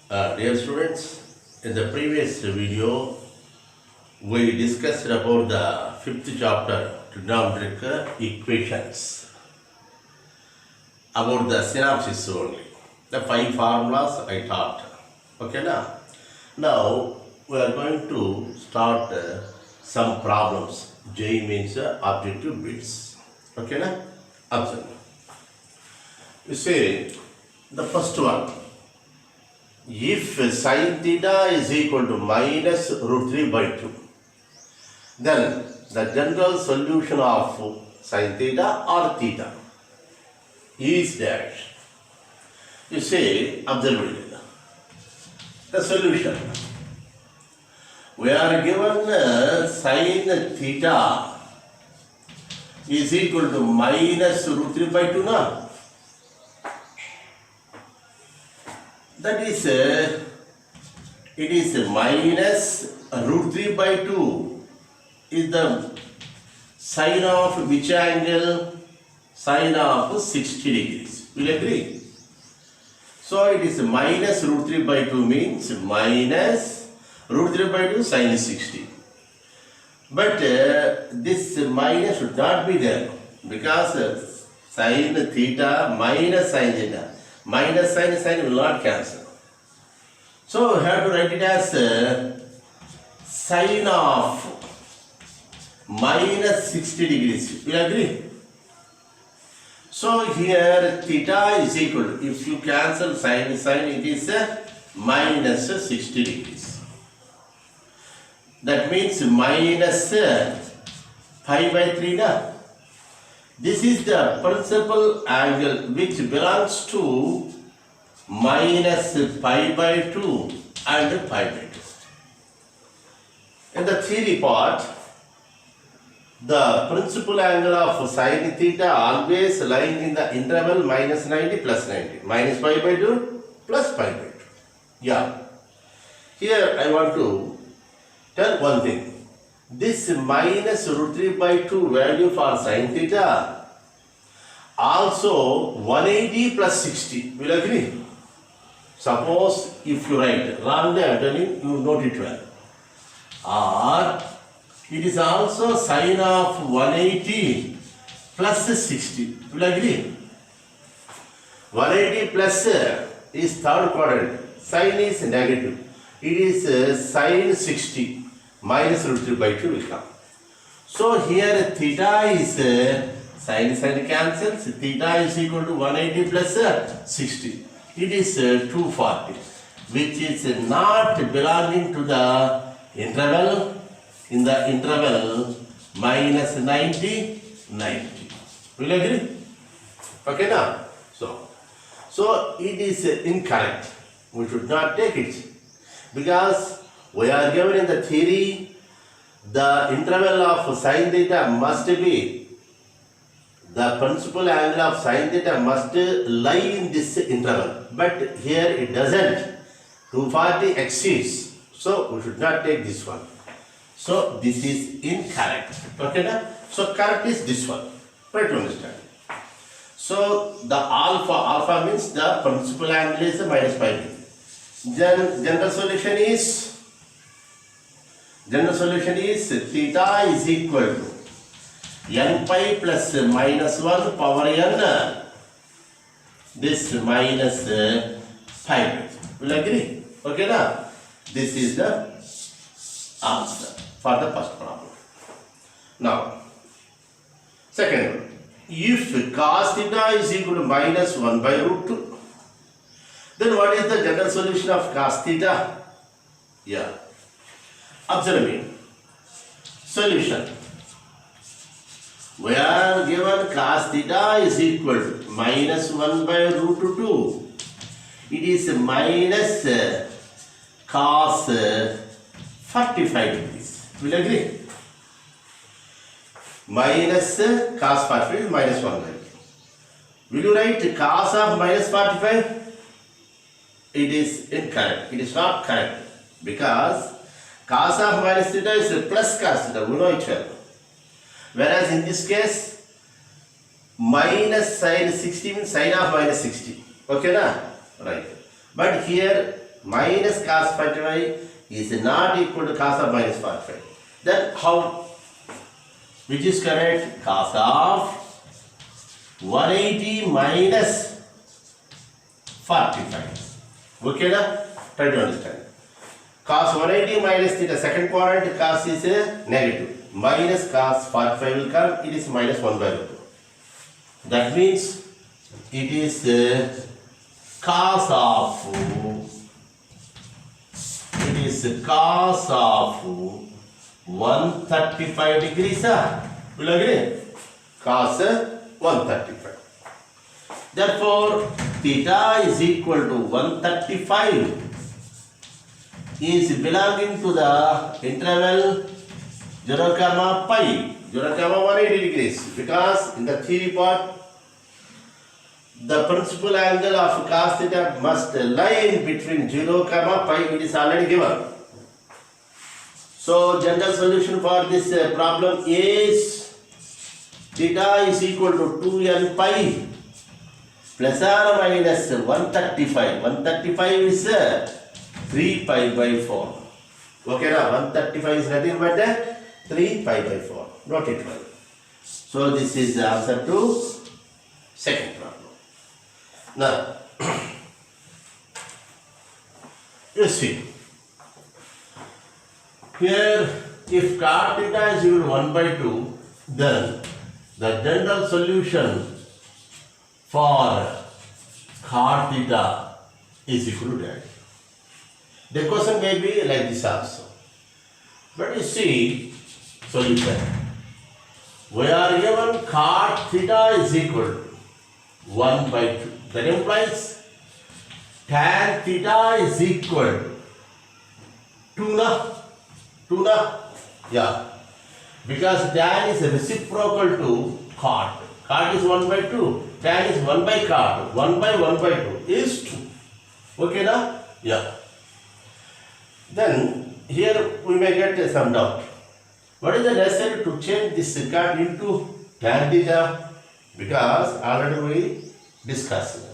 Dear students, in the previous video, we discussed about the fifth chapter, trigonometric equations, about the synopsis only. The 5 formulas I taught. Okay, now we are going to start some problems. J means objective bits. Okay, observe. You say the first one. If sin theta is equal to minus root 3 by 2, then the general solution of sin theta or theta is dash. You say, observe the solution. We are given sin theta is equal to minus root 3 by 2 now. That is, it is minus root 3 by 2 is the sine of which angle? Sine of 60 degrees. Will you agree? So it is minus root 3 by 2 means minus root 3 by 2 sine 60. But this minus should not be there because sine theta minus sine theta. Minus sine will not cancel. So we have to write it as sine of minus 60 degrees. You agree? So here theta is equal to, if you cancel sine, it is minus 60 degrees. That means minus pi by 3 na? This is the principal angle which belongs to minus pi by 2 and pi by 2. In the theory part, the principal angle of sin theta always lying in the interval minus 90 plus 90. Minus pi by 2 plus pi by 2. Yeah. Here I want to tell one thing. This minus root 3 by 2 value for sin theta also 180 plus 60. Will you agree? Suppose if you write wrongly, I am telling you, note it well. Or it is also sine of 180 plus 60. Will you agree? 180 plus is third quadrant. Sine is negative. It is sine 60. Minus root 3 by 2 will come. So here theta is sine cancels. Theta is equal to 180 plus 60. It is 240, which is not belonging to the interval. In the interval minus 90, 90. Will you agree? Okay now? So it is incorrect. We should not take it because we are given in the theory the interval of sin theta must be, the principal angle of sin theta must lie in this interval. But here it doesn't. 240 exceeds. So we should not take this one. So this is incorrect. Okay now? So correct is this one. Try to understand. So the alpha means the principal angle is minus pi. Then general solution is theta is equal to n pi plus minus 1 power n, this minus pi. Will you agree? Okay now? This is the answer for the first problem. Now, second one. If cos theta is equal to minus 1 by root 2, then what is the general solution of cos theta? Yeah. Observe me. Solution. We are given cos theta is equal to minus 1 by root 2. It is minus cos 45 degrees. Will you agree? Minus cos 45 is minus 1 by 2. Will you write cos of minus 45? It is incorrect. It is not correct because cos of minus theta is plus cos theta. We know it well. Whereas in this case, minus sine 60 means sine of minus 60. Okay na? Right. But here minus cos 45 is not equal to cos of minus 45. Then how? Which is correct? Cos of 180 minus 45. Okay, na? Try to understand. Cos 180 minus theta, second quadrant, cos is negative. Minus cos 45 will come, it is minus 1 by root 2. That means it is cos of 135 degrees. Will agree? Cos 135. Therefore, theta is equal to 135 is belonging to the interval 0, pi, 0, 180 degrees. Because in the theory part, the principal angle of cos theta must lie in between 0, pi. It is already given. So, general solution for this problem is theta is equal to 2n pi plus or minus 135. 135 is 3 pi by 4. Okay, now 135 is nothing but 3 pi by 4. Note it well. So, this is the answer to second problem. Now, you see, here if cot theta is equal to 1 by 2, then the general solution for cot theta is equal to that. The question may be like this also. But you see, solution. We are given cot theta is equal to 1 by 2. That implies tan theta is equal to 2 na? Yeah. Because tan is reciprocal to cot. Cot is 1 by 2. Tan is 1 by cot. 1 by 2 is 2. Okay na? Yeah. Then here we may get some doubt. What is the necessary to change this cot into tan theta? Because already we discussed.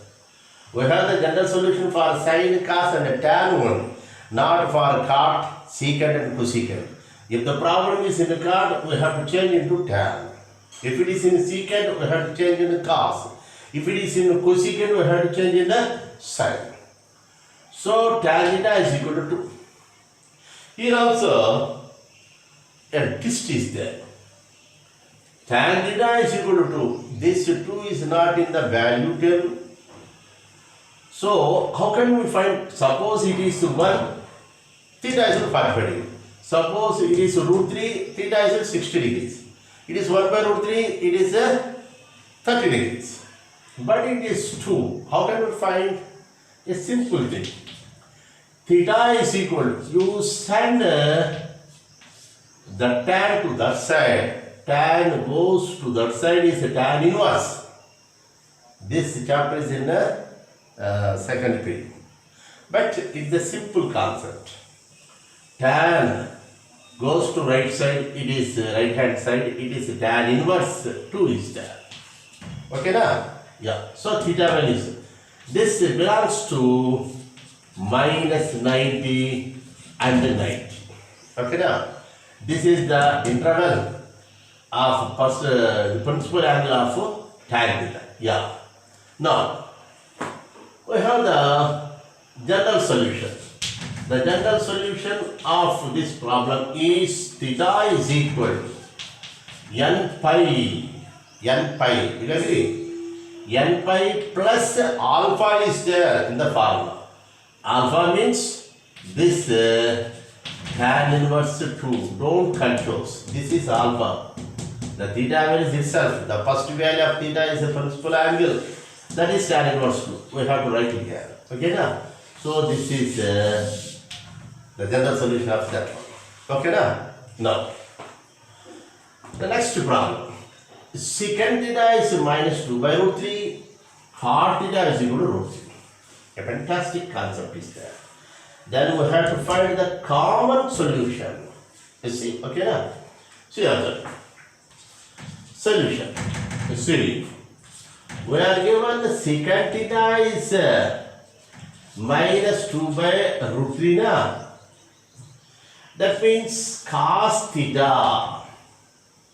We have the general solution for sine, cos and tan only, not for cot, secant and cosecant. If the problem is in the cot, we have to change into tan. If it is in secant, we have to change into cos. If it is in cosecant, we have to change in the sine. So tan theta is equal to 2. Here also a twist is there. Tan theta is equal to 2. This 2 is not in the value table. So, how can we find? Suppose it is 1, theta is 45 degrees. Suppose it is root 3, theta is 60 degrees. It is 1 by root 3, it is 30 degrees. But it is 2. How can we find? A simple thing. Theta is equal to, you send the tan to that side. Tan goes to that side is a tan inverse. This chapter is in the second period. But it's a simple concept. Tan goes to right side, it is right hand side, it is tan inverse 2 is there. Okay na? Yeah. So theta values. This belongs to minus 90 and 90. Okay na? This is the interval of first the principal angle of tan theta. Yeah. Now we have the general solution. The general solution of this problem is theta is equal to n pi. You agree? N pi plus alpha is there in the formula. Alpha means this tan inverse 2. Don't confuse. This is alpha. The theta angle is itself. The first value of theta is the principal angle. That is tan inverse 2. We have to write it here. Okay na? So this is the general solution of that one. Okay na? Now, the next problem. Secant theta is minus 2 by root 3. Cot theta is equal to root 3. A fantastic concept is there. Then we have to find the common solution. You see, okay na? See answer. Solution. You see, we are given the secant theta is minus 2 by root 3 na. That means cos theta.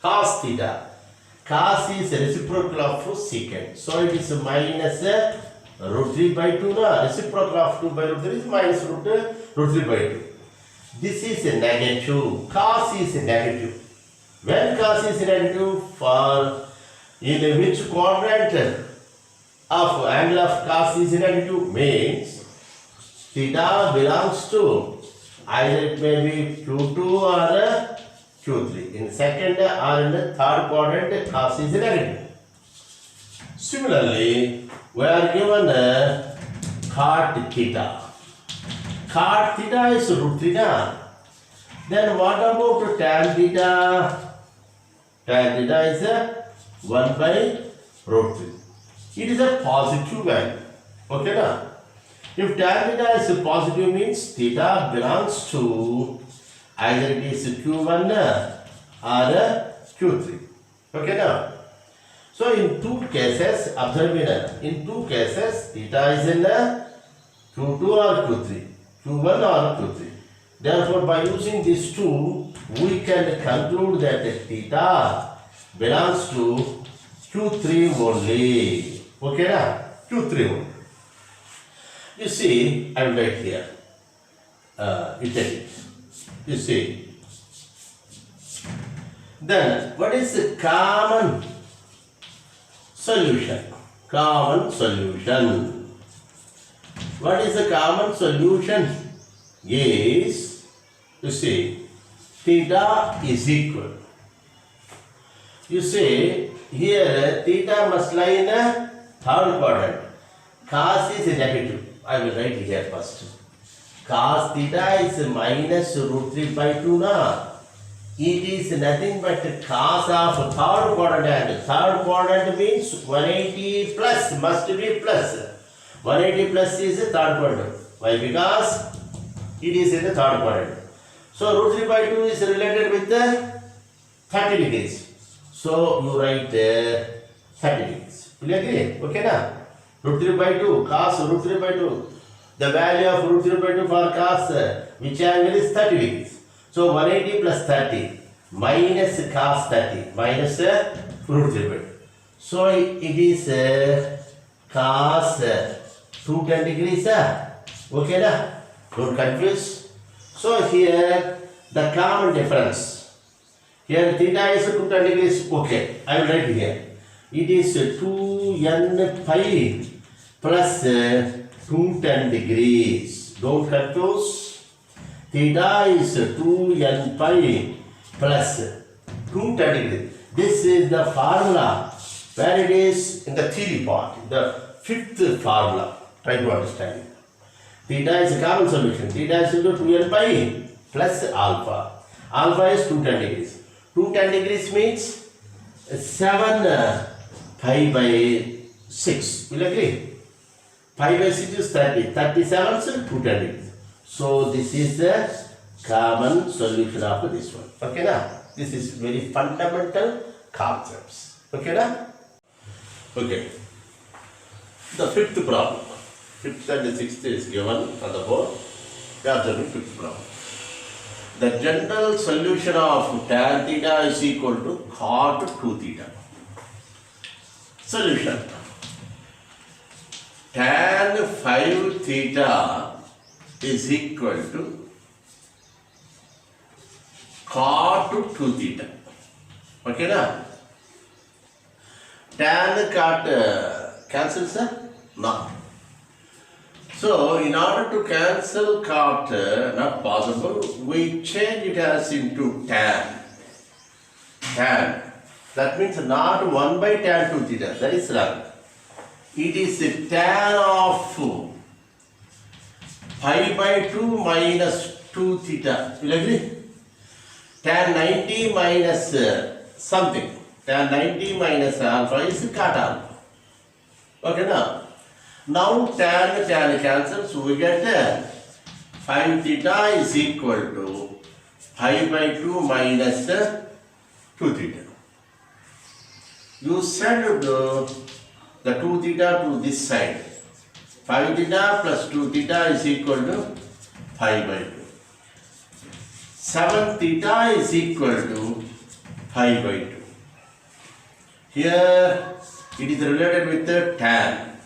Cos theta. Cos is reciprocal of secant. So it is minus root 3 by 2 na. Reciprocal of 2 by root 3 is minus root 3 by 2. This is a negative. Cos is a negative. When cos is negative, for in which quadrant of angle of cos is negative means theta belongs to either it may be Q2 or Q3. In second or in the third quadrant, cos is negative. Similarly, we are given cot theta. Cot theta is root theta. Then what about tan theta? Tan theta is 1 by root 3. It is a positive value. Okay na? If tan theta is positive means theta belongs to either it is Q1 or Q3. Okay na? So in two cases, observe in two cases, theta is in Q2 or Q3, Q1 or Q3. Therefore, by using these two, we can conclude that theta belongs to Q3 only. Okay na? Q3 only. You see, I will write here. Italics. You see. Then, what is the common solution? Common solution. What is the common solution? Is, you see, theta is equal. You see, here theta must lie in a third quadrant. Cos is negative. I will write here first. Cos theta is minus root 3 by 2 na. It is nothing but cos of third quadrant. Third quadrant means 180 plus, must be plus. 180 plus is the third quadrant. Why? Because it is in the third quadrant. So root 3 by 2 is related with the 30 degrees. So you write 30 degrees. Will you agree? Okay na? Root 3 by 2, cos root 3 by 2. The value of root 3 by 2 for cos, which angle is 30 degrees. So 180 plus 30 minus cos 30 minus root 3 by 2. So it is cos 210 degrees. Okay na? Don't confuse. So here the common difference. Here theta is 210 degrees. Okay, I will write here. It is 2n pi plus 210 degrees. Don't confuse. Theta is 2n pi plus 210 degrees. This is the formula where it is in the theory part, the fifth formula. Try to understand it. Theta is a common solution. Theta is equal to 2n pi plus alpha. Alpha is 210 degrees. 210 degrees means 7 pi by 6. Will you agree? Pi by 6 is 30. 37 is 210 degrees. So this is the common solution of this one. Okay na? This is very fundamental concepts. Okay na? Okay. The fifth problem. Fifth and the sixth is given on the board. We are observing fifth problem. The general solution of tan theta is equal to cot 2 theta. Solution. Tan 5 theta is equal to cot 2 theta. Okay na? Tan cot cancels? No. So, in order to cancel cot, not possible, we change it as into tan. Tan. That means not 1 by tan 2 theta. That is wrong. It is tan of pi by 2 minus 2 theta. Will you agree? Tan 90 minus something. Tan 90 minus alpha is cot alpha. Okay now? Now tan cancels, so we get 5 theta is equal to pi by 2 minus 2 theta. You send the 2 theta to this side. 5 theta plus 2 theta is equal to 5 by 2. 7 theta is equal to 5 by 2. Here it is related with the tan.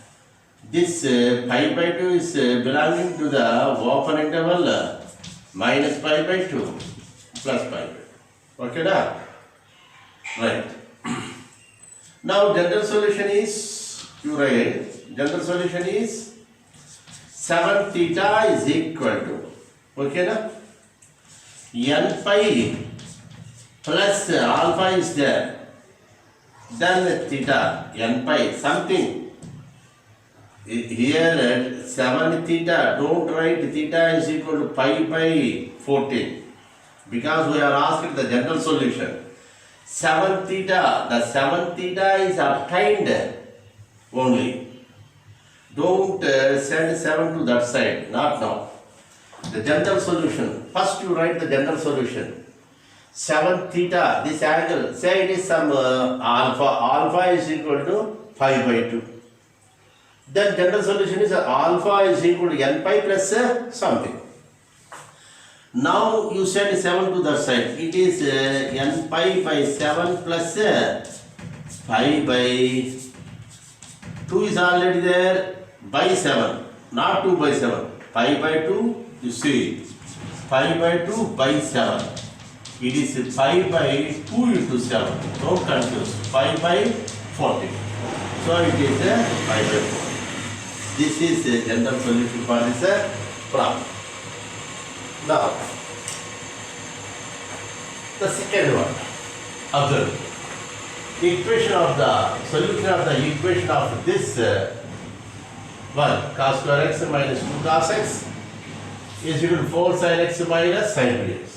This 5 by 2 is belonging to the open interval minus 5 by 2 plus 5 by 2. Okay, now? Right. Now general solution is, you write, general solution is 7 theta is equal to, okay na? N pi plus alpha is there. Then theta, n pi, something. Here 7 theta, don't write theta is equal to pi by 14. Because we are asked the general solution. 7 theta, the 7 theta is obtained only. Don't send 7 to that side, not now. The general solution, first you write the general solution. 7 theta, this angle, say it is some alpha is equal to 5 by 2. Then general solution is alpha is equal to n pi plus something. Now you send 7 to that side. It is n pi by 7 plus 5 by 2 is already there by 7, not 2 by 7. 5 by 2, you see, 5 by 2 by 7. It is 5 by 2 into 7. Don't confuse. 5 by 40. So it is 5 by 4. This is the general solution for this problem. Now, the second one. Observe. Equation of the solution of the equation of this one, cos square x minus 2 cos x is equal to 4 sin x minus sin 2x.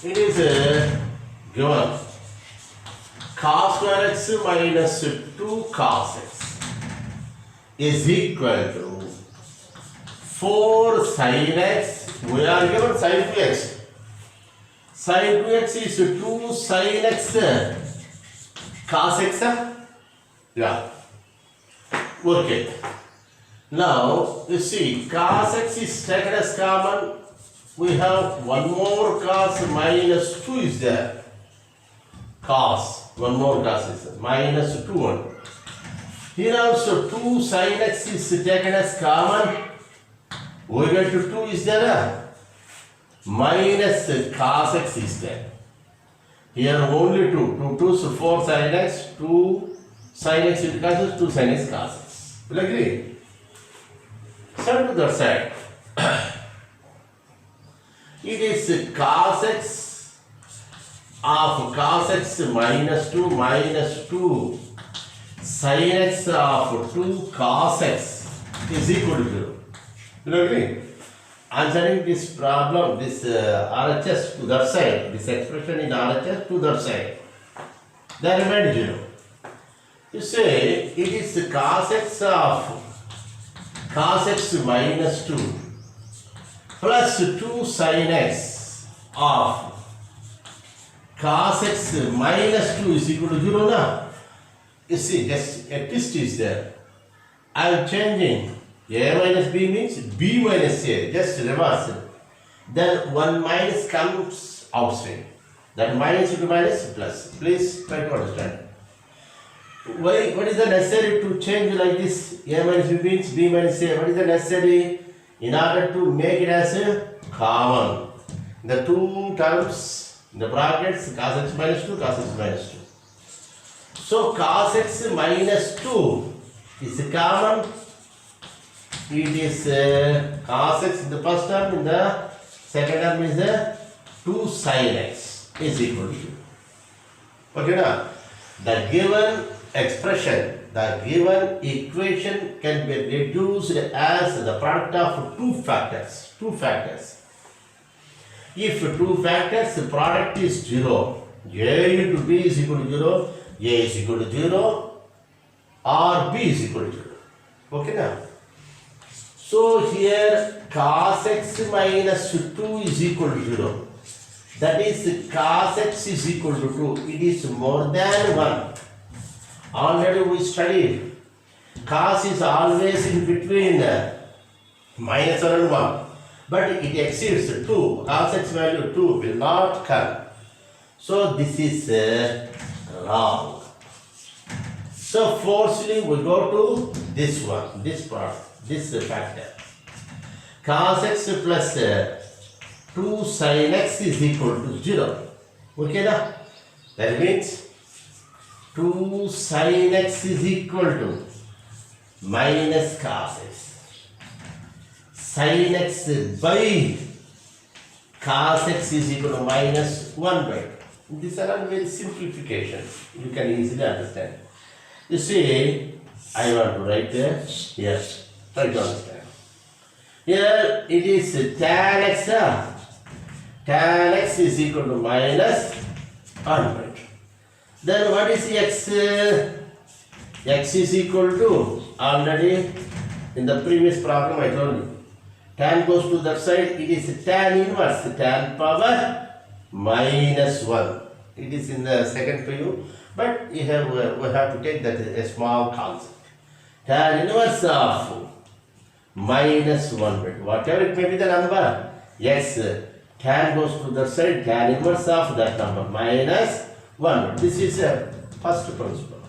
It is given cos square x minus 2 cos x is equal to 4 sin x. We are given sin 2x. Sin 2x is 2 sin x cos x. Yeah. Okay. Now you see cos x is taken as common. We have one more cos minus 2 is there. Cos, one more cos is minus 2 1. Here also 2 sin x is taken as common. We get to 2 is there. Minus cos x is there. Here only 2. 2 2 so 4 sin x, 2 sin x into cos x, 2 sin x cos x. Will you agree? Send to that side. It is cos x of cos x minus 2 sin x of 2 cos x is equal to 0. Will you agree? Answering this problem, this RHS to that side, this expression in RHS to that side, then remain 0. You say it is cos x of cos x minus 2 plus 2 sin x of cos x minus 2 is equal to 0 now. You see, just a twist is there. I am changing. A minus b means b minus a, just reverse it. Then 1 minus comes outside. That minus into minus plus. Please try to understand. What is the necessary to change like this? A minus b means b minus a. What is the necessary in order to make it as a common? The two terms in the brackets cos x minus 2, cos x minus 2. So cos x minus 2 is common. It is cos x in the first term, in the second term is 2 sin x is equal to 0. Okay, now the given expression, the given equation can be reduced as the product of two factors. If two factors, the product is 0, a into b is equal to 0, a is equal to 0 or b is equal to 0. Okay, now. So here cos x minus 2 is equal to 0. That is cos x is equal to 2. It is more than 1. Already we studied. Cos is always in between minus 1 and 1. But it exceeds 2. Cos x value 2 will not come. So this is wrong. So forcefully we go to this one, this part, this factor. Cos x plus 2 sin x is equal to 0. Okay na? That means 2 sin x is equal to minus cos x. Sin x by cos x is equal to minus 1 by 2. These are all very simplification. You can easily understand. You see, I want to write here. Yes, try to understand. Here it is tan x. Tan x is equal to minus 1 by 2. Then what is x? X is equal to, already in the previous problem I told you, tan goes to that side, it is tan inverse, tan power minus 1. It is in the second PU, but we have to take that a small concept. Tan inverse of minus 1 by 2. Whatever it may be the number, yes, tan goes to the side, tan inverse of that number minus 1. This is a first principle.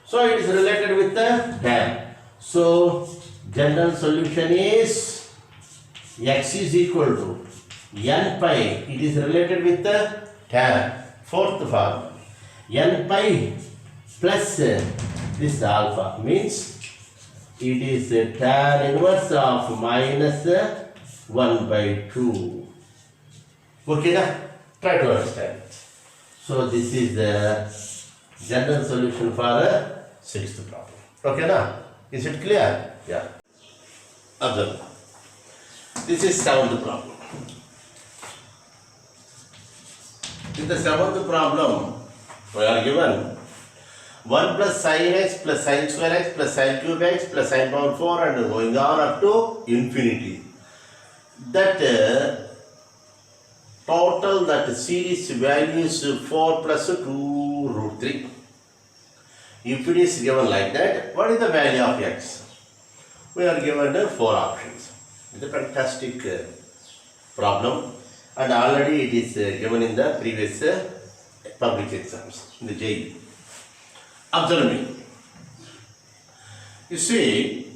So it is related with the tan. So general solution is x is equal to n pi. It is related with the tan. Fourth form, n pi plus this alpha means it is tan inverse of minus 1 by 2. Okay, na? Try to understand. So this is the general solution for the sixth problem. Okay, na? Is it clear? Yeah. Observe. This is seventh problem. In the seventh problem, we are given 1 plus sin x plus sin square x plus sin cube x plus sin power 4 and going on up to infinity. That total, that series values 4 plus 2 root 3. If it is given like that, what is the value of x? We are given 4 options. It's a fantastic problem, and already it is given in the previous public exams, in the JEE. Observe me. You see,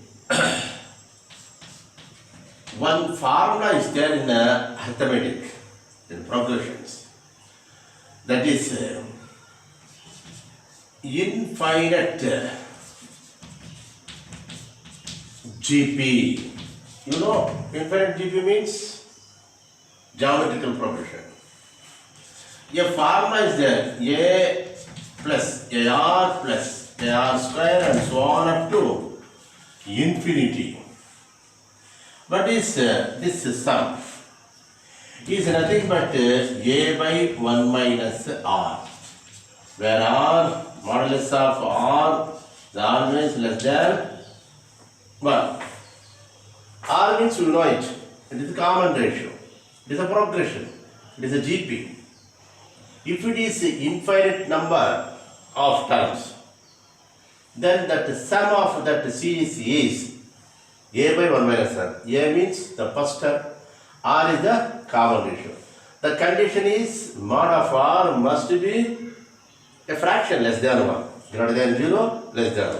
one formula is there in arithmetic, in progressions. That is infinite GP. You know, infinite GP means geometrical progression. A formula is there, A plus AR plus AR square and so on up to infinity. What is this sum? Is nothing but A by 1 minus R, where R, modulus of R is always less than 1. R means you know it. It is a common ratio. It is a progression. It is a GP. If it is an infinite number of terms, then that sum of that series is A by 1 minus R. A means the first term, R is the common ratio. The condition is mod of R must be a fraction less than 1, greater than 0, less than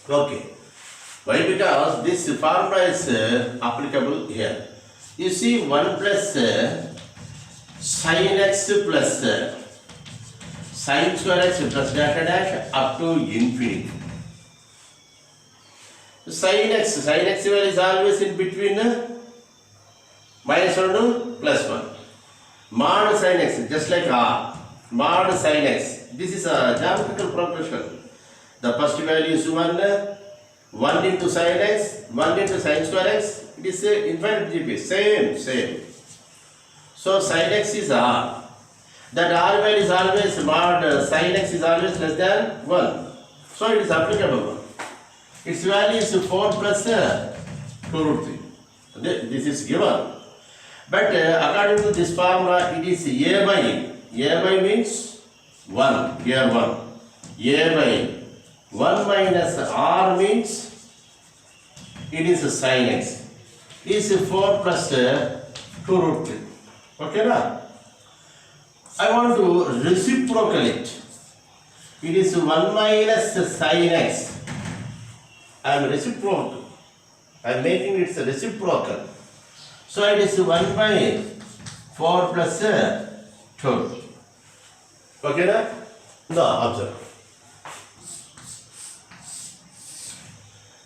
1. Okay. Why? Because this formula is applicable here. You see, 1 plus sin x plus sin square x plus dash dash up to infinity. Sin x value is always in between minus 1 to plus 1. Mod sin x, just like R. Mod sin x. This is a geometrical progression. The first value is 1 into sin x, 1 into sin square x. It is infinite GP. Same. So sin x is R. That R value is always mod sin x is always less than 1. So it is applicable. Its value is 4 plus 2 root 3. This is given. But according to this formula, it is A by means 1, here 1. A by 1 minus r means it is sin x. Is 4 plus 2 root 3. Okay, na? I want to reciprocal it. It is 1 minus sin x. I am reciprocal. I am making it reciprocal. So it is 1 by 4 plus 2. Okay, na? Now observe.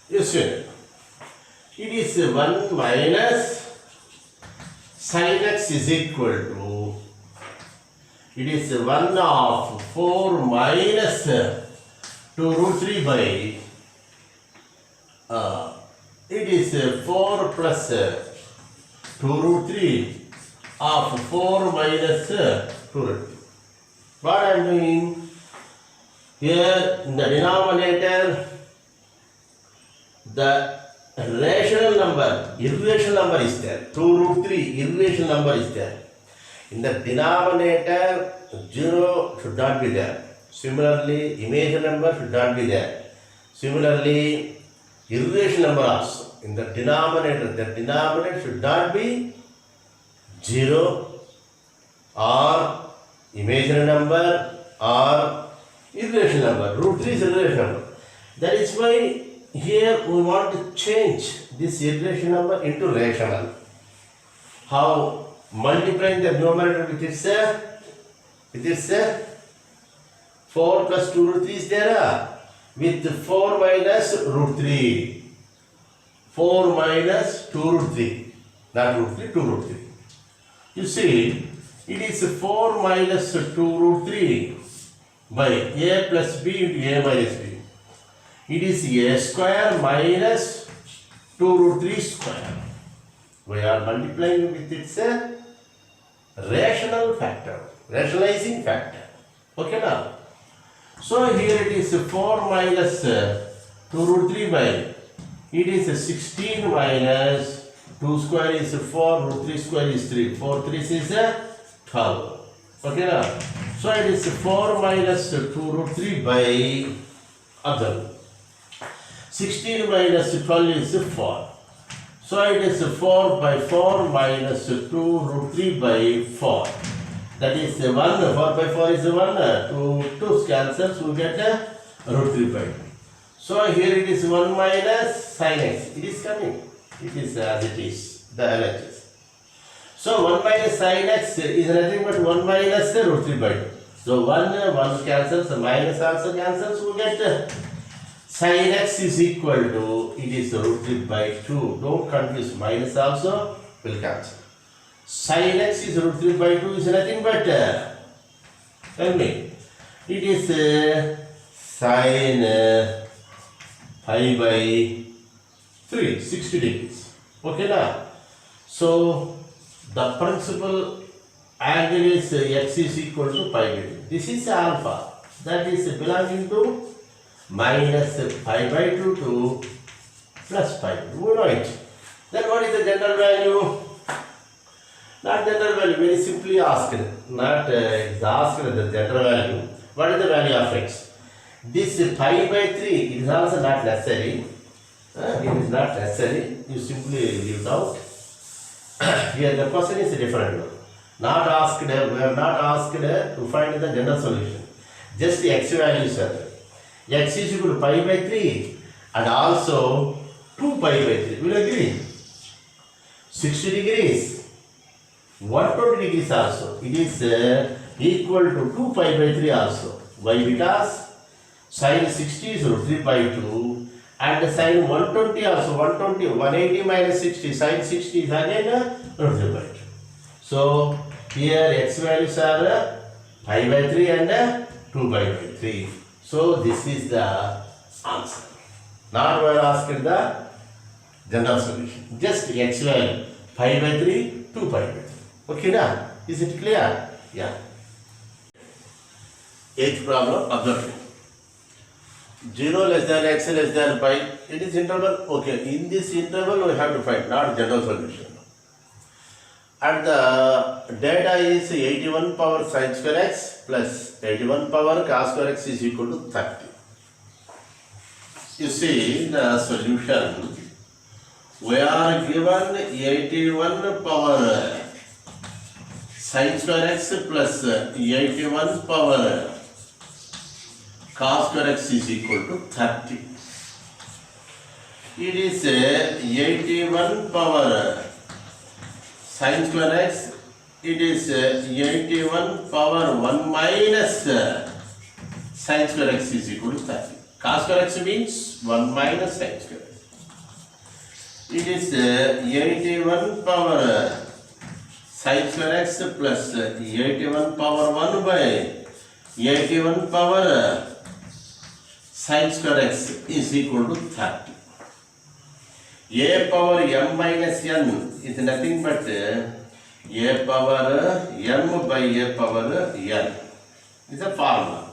You see, it is 1 minus sin x is equal to, it is 1 of 4 minus 2 root 3 by, it is 4 plus 2 root 3 of 4 minus 2 root 3. What I am doing here in the denominator, the rational number, irrational number is there. 2 root 3 irrational number is there. In the denominator, 0 should not be there. Similarly, imaginary number should not be there. Similarly, irrational number also. In the denominator should not be 0 or imaginary number or irrational number. Root 3 is irrational number. That is why here we want to change this irrational number into rational. How? Multiplying the numerator with its 4 plus 2 root 3 is there. With 4 minus root 3. 4 minus 2 root 3. Not root 3, 2 root 3. You see, it is 4 minus 2 root 3 by a plus b into a minus b. It is a square minus 2 root 3 square. We are multiplying with its rational factor, rationalizing factor. Okay, now. So here it is 4 minus 2 root 3 by, it is 16 minus 2 square is 4, root 3 square is 3. 4 3 is 12. Okay, now. So it is 4 minus 2 root 3 by, observe. 16 minus 12 is 4. So it is 4 by 4 minus 2 root 3 by 4. That is 1. 4 by 4 is 1. 2 cancels, we get root 3 by 2. So here it is 1 minus sin x. It is coming. It is as it is, the LHS. So 1 minus sin x is nothing but 1 minus root 3 by 2. So 1 cancels, minus also cancels, we get sin x is equal to, it is root 3 by 2. Don't confuse, minus also will cancel. Sin x is root 3 by 2 is nothing but, tell me, it is sin pi by 3, 60 degrees. Okay, now. So, the principal angle is x is equal to pi by 2. This is alpha, that is belonging to minus pi by 2 to plus pi by 2. We know it. Then what is the general value? Not general value, very simply asked. Not asked the general value. What is the value of x? This pi by 3 is also not necessary. It is not necessary. You simply leave it out. Here the question is different. Not asked, we are not asked to find the general solution. Just the x values are there. X is equal to pi by 3 and also 2 pi by 3. Will you agree? 60 degrees, 120 degrees also. It is equal to 2 pi by 3 also. Why? Because sin 60 is root 3 by 2 and sin 120 also. 180 minus 60, sin 60 is again root 3 by 2. So here x values are pi by 3 and 2 pi by 3. So this is the answer. Not we are asked the general solution. Just x value pi by 3, 2 pi by 3. Okay, now is it clear? Yeah. Eighth problem, observe. 0 less than x less than pi. It is interval. Okay, in this interval we have to find, not general solution. And the data is 81 power sin square x plus 81 power cos square x is equal to 30. You see the solution. We are given 81 power sin square x plus 81 power cos square x is equal to 30. It is 81 power sin square x. It is 81 power 1 minus sin square x is equal to 30. Cos square x means 1 minus sin square x. It is 81 power sin square x plus 81 power 1 by 81 power sin square x is equal to 30. A power m minus n is nothing but a power m by a power n. It's a formula.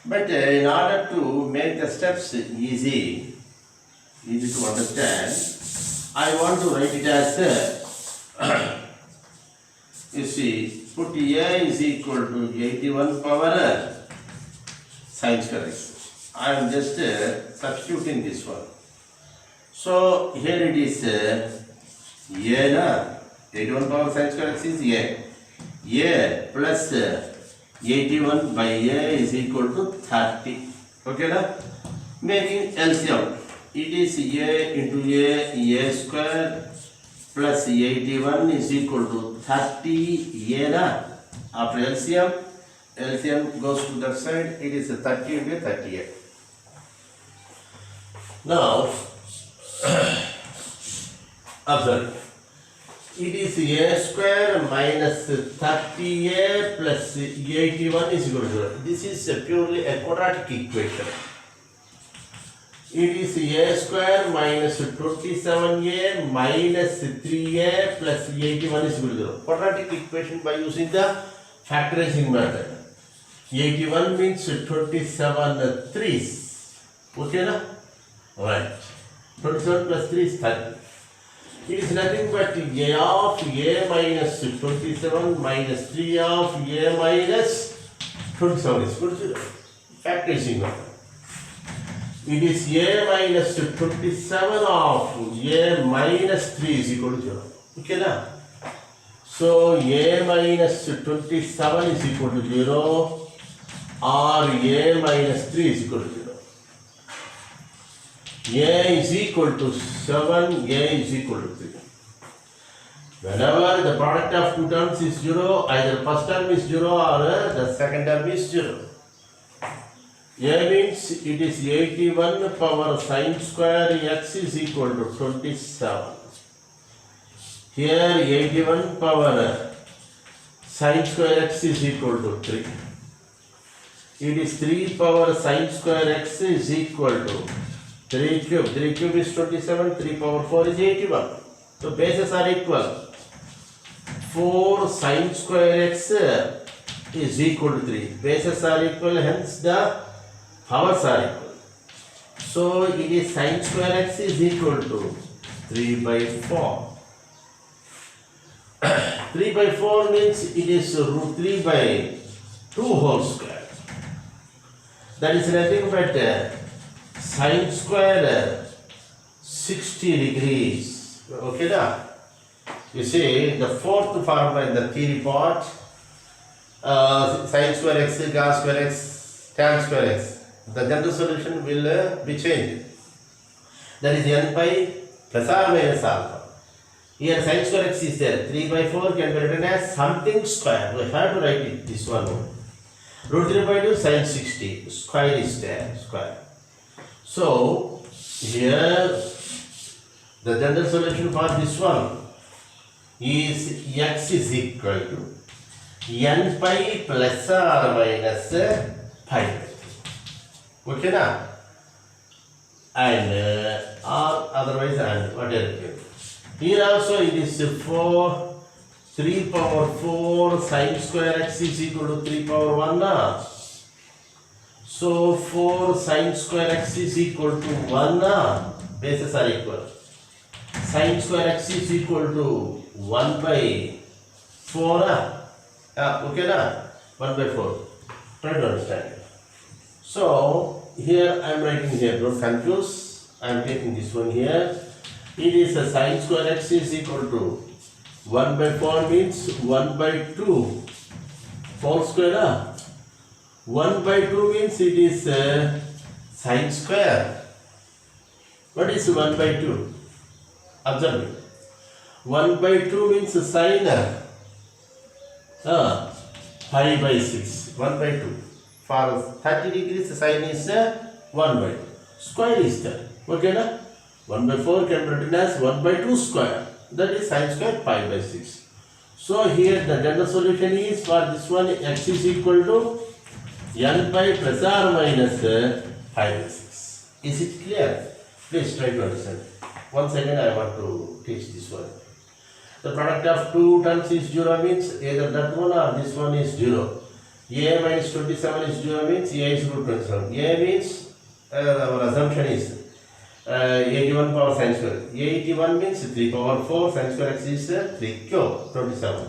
But in order to make the steps easy to understand, I want to write it as you see, put a is equal to 81 power sin square x. I am just substituting this one. So here it is a na 81 power sin square x is a plus 81 by a is equal to 30. Okay na? Making LCM. It is a into a square plus 81 is equal to 30 a na. After LCM goes to that side. It is 30 into 38. Now observe. It is a square minus 30a plus 81 is equal to 0. This is purely a quadratic equation. It is a square minus 27a minus 3a plus 81 is equal to 0. Quadratic equation by using the factorizing method. 81 means 27 threes. Okay na? Right. 27 plus 3 is 30. It is nothing but a of a minus 27 minus 3 of a minus 27 is equal to 0. Factorizing method. It is a minus 27 of a minus 3 is equal to 0. Okay na? So a minus 27 is equal to 0 or a minus 3 is equal to 0. A is equal to 7, A is equal to 3. Whenever the product of two terms is 0, either first term is 0 or the second term is 0. A means it is 81 power sin square x is equal to 27. Here 81 power sin square x is equal to 3. It is 3 power sin square x is equal to 3 cube. 3 cube is 27, 3 power 4 is 81. So bases are equal. 4 sin square x is equal to 3. Bases are equal, hence the powers are equal. So it is sin square x is equal to 3 by 4. 3 by 4 means it is root 3 by 2 whole square. That is nothing but sin square 60 degrees. Okay da? You see the fourth formula in the theory part, sin square x, cos square x, tan square x. The general solution will be changed. That is n pi plus or minus alpha. Here sin square x is there. 3 by 4 can be written as something square. We have to write it this one. Root 3 by 2 sin 60. Square is there. Square. So here the general solution for this one is x is equal to n pi plus or minus pi. Okay na? And or otherwise and whatever. Here also it is 3 power 4 sin square x is equal to 3 power 1 na? So 4 sin square x is equal to 1 na? Bases are equal. Sin square x is equal to 1 by 4 na? Okay na? 1 by 4. Try to understand it. So here I am writing here, don't confuse. I am taking this one here. It is a sine square x is equal to 1 by 4 means 1 by 2 whole square. 1 by 2 means it is sine square. What is 1 by 2? Observe it. 1 by 2 means sine 5 by 6. 1 by 2. For 30 degrees, sine is 1 by 2. Square is there. Okay, na? 1 by 4 can be written as 1 by 2 square. That is sine square 5 by 6. So here the general solution is for this one x is equal to n pi plus or minus 5 by 6. Is it clear? Please try to understand. Once again I want to teach this one. The product of two terms is 0 means either that one or this one is 0. A minus 27 is 0 means A is root 27. A means our assumption is 81 power sine square. 81 means 3 power 4 sine square x is 3 cube 27.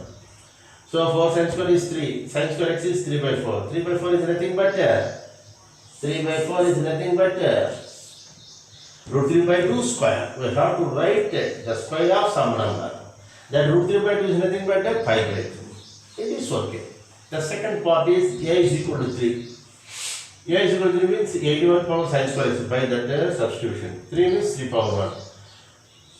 So 4 sine square is 3. Sine square x is 3 by 4. 3 by 4 is nothing but 3 by 4 is nothing but root 3 by 2 square. We have to write the square of some number. That root 3 by 2 is nothing but 5 by 3. It is okay. The second part is A is equal to 3. A is equal to 3 means 81 power sine square x by that substitution. 3 means 3 power 1.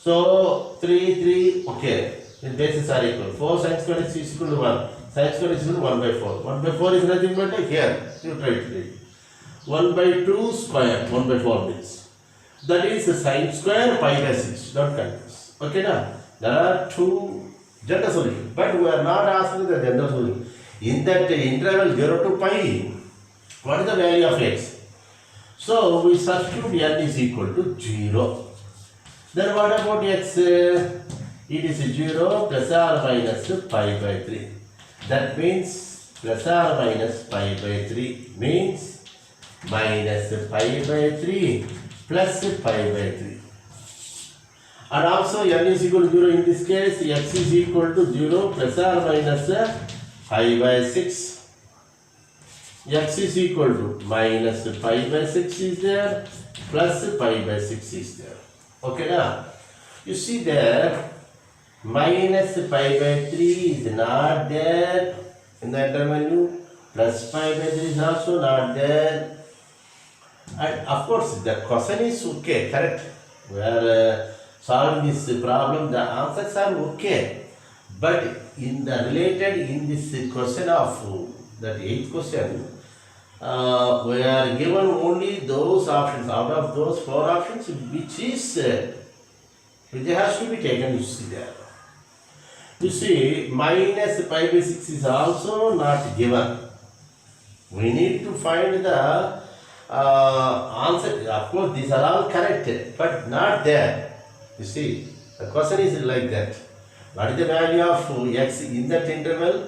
So 3, okay. The bases are equal. 4 sine square x is equal to 1. Sine square is equal to 1 by 4. 1 by 4 is nothing but here. You try to read. 1 by 2 square. 1 by 4 means. That is the sine square pi by 6. Don't confuse. Okay now? There are two general solutions. But we are not asking the general solution. In that interval 0 to pi, what is the value of x? So we substitute n is equal to 0. Then what about x? It is 0 plus or minus pi by 3. That means plus or minus pi by 3 means minus pi by 3 plus pi by 3. And also n is equal to 0 in this case, x is equal to 0 plus or minus pi by 6. X is equal to minus pi by 6 is there, plus pi by 6 is there. Okay now? You see there, minus pi by 3 is not there in the interval, plus pi by 3 is also not there. And of course, the question is okay, correct? We are solving this problem, the answers are okay. But in the related, in this question of that 8th question, we are given only those options out of those 4 options which has to be taken. You see there. You see, minus pi by 6 is also not given. We need to find the answer. Of course, these are all correct, but not there. You see, the question is like that. What is the value of x in that interval?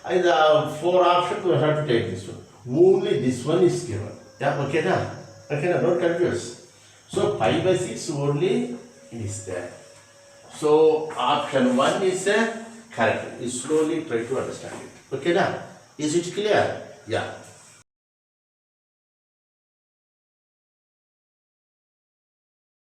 In the 4 options, we have to take this one. Only this one is given. Yeah, okay, na? Okay, na? Don't confuse. So pi by 6 only is there. So option 1 is correct. You slowly try to understand it. Okay, na? Is it clear? Yeah.